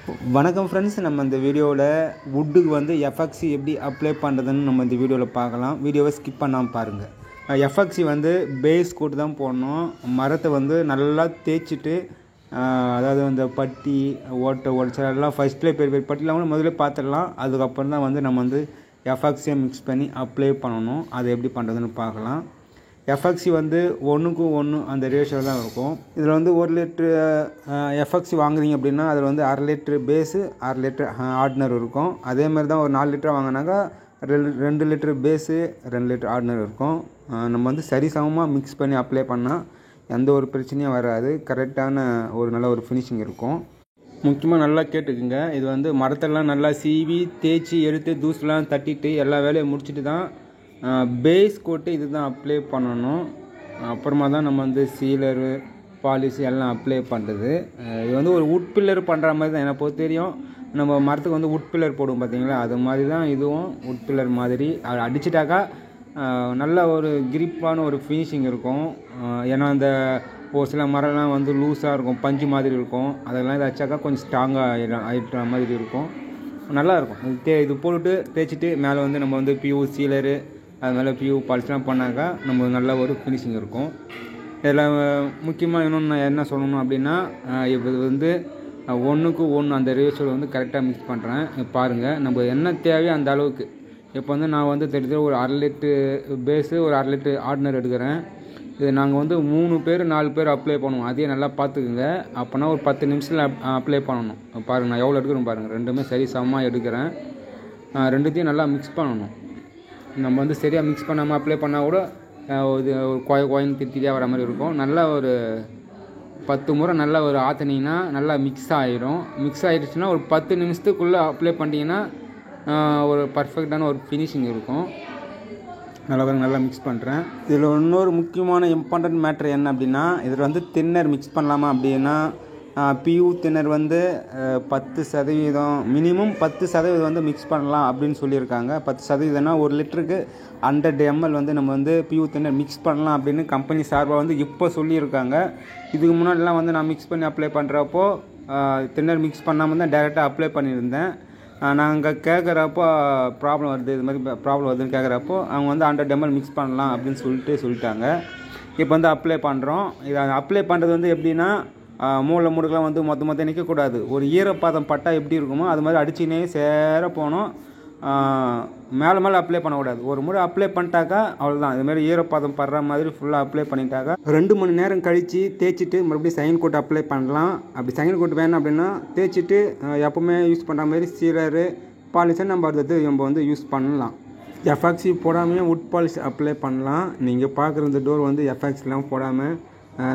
வணக்கம் ஃப்ரெண்ட்ஸ், நம்ம இந்த வீடியோவில் வுட்டுக்கு வந்து எஃப்எக்சி எப்படி அப்ளை பண்ணுறதுன்னு நம்ம இந்த வீடியோவில் பார்க்கலாம். வீடியோவை ஸ்கிப் பண்ணாமல் பாருங்கள். எஃப்எக்சி வந்து பேஸ் கோட்டு தான் போடணும். மரத்தை வந்து நல்லா தேய்ச்சிட்டு, அதாவது அந்த பட்டி ஓட்டை உடச்சல் எல்லாம் ஃபஸ்ட்லேயே பெரிய பெரிய பட்டிலாம் கூட முதல்ல பார்த்துடலாம். அதுக்கப்புறம் தான் வந்து நம்ம வந்து எஃப்எக்சியை மிக்ஸ் பண்ணி அப்ளை பண்ணணும். அதை எப்படி பண்ணுறதுன்னு பார்க்கலாம். எஃப்எக்சி வந்து 1:1 அந்த ரேஷியோ தான் இருக்கும். இதில் வந்து 1 லிட்ரு எஃப்எக்சி வாங்குறீங்க அப்படின்னா அதில் வந்து 1/2 லிட்ரு பேஸு 1/2 லிட்ரு ஆர்டினர் இருக்கும். அதேமாதிரி தான் ஒரு 4 லிட்டர் வாங்கினாக்கா 2 லிட்ரு பேஸு 2 லிட்ரு ஆர்டினர் இருக்கும். நம்ம வந்து சரிசமமாக மிக்ஸ் பண்ணி அப்ளை பண்ணால் எந்த ஒரு பிரச்சனையும் வராது. கரெக்டான ஒரு நல்ல ஒரு ஃபினிஷிங் இருக்கும். முக்கியமாக நல்லா கேட்டுக்குங்க. இது வந்து மரத்தெல்லாம் நல்லா சீவி தேய்ச்சி எடுத்து தூசுலாம் தட்டிட்டு எல்லா வேலையும் முடிச்சுட்டு தான் பேஸ் கோட்டு இது தான் அப்ளை பண்ணணும். அப்புறமா தான் நம்ம வந்து சீலரு பாலிஷ் எல்லாம் அப்ளை பண்ணுறது. இது வந்து ஒரு வுட் பில்லர் பண்ணுற மாதிரி தான் எனக்கு பொறுத்த தெரியும். நம்ம மரத்துக்கு வந்து வுட் பில்லர் போடுவோம் பார்த்தீங்களா, அது மாதிரி தான் இதுவும் வுட் பில்லர் மாதிரி. அதை அடிச்சிட்டாக்கா நல்ல ஒரு கிரிப்பான ஒரு ஃபினிஷிங் இருக்கும். ஏன்னா அந்த ஒரு சில மரம்லாம் வந்து லூஸாக இருக்கும், பஞ்சு மாதிரி இருக்கும். அதெல்லாம் இதை அடிச்சாக்கா கொஞ்சம் ஸ்ட்ராங்காக ஆகிட்ட மாதிரி இருக்கும், நல்லாயிருக்கும். இது போட்டுட்டு தேய்ச்சிட்டு மேலே வந்து நம்ம வந்து பியூ சீலரு அது மேலே பியூ பாலிஷ்லாம் பண்ணாக்கா நம்ம நல்ல ஒரு ஃபினிஷிங் இருக்கும். இதில் முக்கியமாக இன்னொன்று நான் என்ன சொல்லணும் அப்படின்னா, இப்போ இது வந்து 1:1 அந்த ரேஷியோவில் வந்து கரெக்டாக மிக்ஸ் பண்ணுறேன். பாருங்கள், நம்ம என்ன தேவையோ அந்த அளவுக்கு. இப்போ வந்து நான் வந்து தெரிஞ்ச ஒரு 1/2 லிட்ரு பேஸு ஒரு 1/2 லிட்ரு ஆர்டினர் எடுக்கிறேன். இது நாங்கள் வந்து 3 பேர் 4 பேர் அப்ளை பண்ணுவோம். அதையே நல்லா பார்த்துக்குங்க. அப்போனா ஒரு 10 நிமிஷத்தில் அப்ளை பண்ணணும். பாருங்கள், நான் எவ்வளோ எடுக்கிறேன் பாருங்கள். ரெண்டுமே சரி சமமாக எடுக்கிறேன். ரெண்டுத்தையும் நல்லா மிக்ஸ் பண்ணணும். நம்ம வந்து சரியாக மிக்ஸ் பண்ணாமல் அப்ளை பண்ணால் கூட இது ஒரு கோயின்னு திட்டியாக வர மாதிரி இருக்கும். நல்லா ஒரு 10 முறை நல்லா ஒரு ஆற்றினீங்கன்னா நல்லா மிக்ஸ் ஆகிடும். மிக்ஸ் ஆகிடுச்சுன்னா ஒரு 10 நிமிஷத்துக்குள்ளே அப்ளை பண்ணிட்டீங்கன்னா ஒரு பர்ஃபெக்டான ஒரு ஃபினிஷிங் இருக்கும். நல்லா மிக்ஸ் பண்ணுறேன். இதில் இன்னொரு முக்கியமான இம்பார்ட்டன்ட் மேட்ரு என்ன அப்படின்னா, இதில் வந்து தின்னர் மிக்ஸ் பண்ணலாமா அப்படின்னா, பியூ தின்னர் வந்து 10% மினிமம் 10% வந்து மிக்ஸ் பண்ணலாம் அப்படின்னு சொல்லியிருக்காங்க. 10%னா 1 லிட்டருக்கு 100 ml வந்து நம்ம வந்து பியூ தின்னர் மிக்ஸ் பண்ணலாம் அப்படின்னு கம்பெனி சார்பாக வந்து இப்போ சொல்லியிருக்காங்க. இதுக்கு முன்னாடிலாம் வந்து நான் மிக்ஸ் பண்ணி அப்ளை பண்ணுறப்போ தின்னர் மிக்ஸ் பண்ணாமல் தான் டைரெக்டாக அப்ளை பண்ணியிருந்தேன். நாங்கள் கேட்குறப்போ ப்ராப்ளம் வருது, இது மாதிரி ப்ராப்ளம் வருதுன்னு கேட்குறப்போ அவங்க வந்து 100 ml மிக்ஸ் பண்ணலாம் அப்படின்னு சொல்லிட்டாங்க. இப்போ வந்து அப்ளை பண்ணுறோம். இதை அப்ளை பண்ணுறது வந்து எப்படின்னா, மூளை முடுக்கெலாம் வந்து மொத்த நிற்கக்கூடாது. ஒரு ஈரப்பாதம் பட்டா எப்படி இருக்குமோ அது மாதிரி அடிச்சுனே சேர போகணும். மேலே அப்ளை பண்ணக்கூடாது. ஒரு முறை அப்ளை பண்ணிட்டாக்கா அவ்வளோதான். இதுமாதிரி ஈரப்பாதம் படுற மாதிரி ஃபுல்லாக அப்ளை பண்ணிட்டாக்கா 2 மணி நேரம் கழித்து தேய்ச்சிட்டு மறுபடியும் சைன் கோட் அப்ளை பண்ணலாம். அப்படி சைன் கோட் வேணும் அப்படின்னா தேய்ச்சிட்டு எப்போவுமே யூஸ் பண்ணுற மாதிரி சீலரு பாலிஷை நம்ம வந்து யூஸ் பண்ணலாம். எஃப்எக்சி போடாமல் வுட் பாலிஷ் அப்ளை பண்ணலாம். நீங்கள் பார்க்குற இந்த டோர் வந்து எஃப்எக்சிலாம் போடாமல்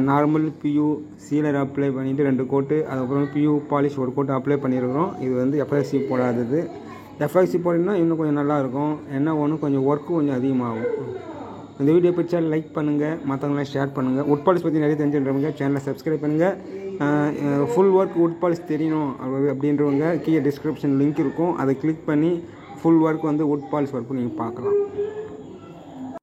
நார்மல் பியூ சீலர் அப்ளை பண்ணிவிட்டு 2 கோட்டு, அதுக்கப்புறம் பியூ பாலிஷ் 1 கோட்டு அப்ளை பண்ணியிருக்கிறோம். இது வந்து எஃப்எக்சி போடாதது. எஃப்எக்சி போட்டிங்கன்னா இன்னும் கொஞ்சம் நல்லாயிருக்கும். என்ன ஒன்று கொஞ்சம் ஒர்க்கு கொஞ்சம் அதிகமாகும். இந்த வீடியோ பிடிச்சா லைக் பண்ணுங்கள், மற்றவங்களாம் ஷேர் பண்ணுங்கள். வுட் பாலிஷ் பற்றி நிறைய தெரிஞ்சுன்றவங்க சேனலை சப்ஸ்கிரைப் பண்ணுங்கள். ஃபுல் ஒர்க் வுட் பாலிஷ் தெரியணும் அப்படின்றவங்க கீழே டிஸ்கிரிப்ஷன் லிங்க் இருக்கும், அதை கிளிக் பண்ணி ஃபுல் ஒர்க் வந்து வுட் பாலிஷ் ஒர்க்கு நீங்கள் பார்க்கலாம்.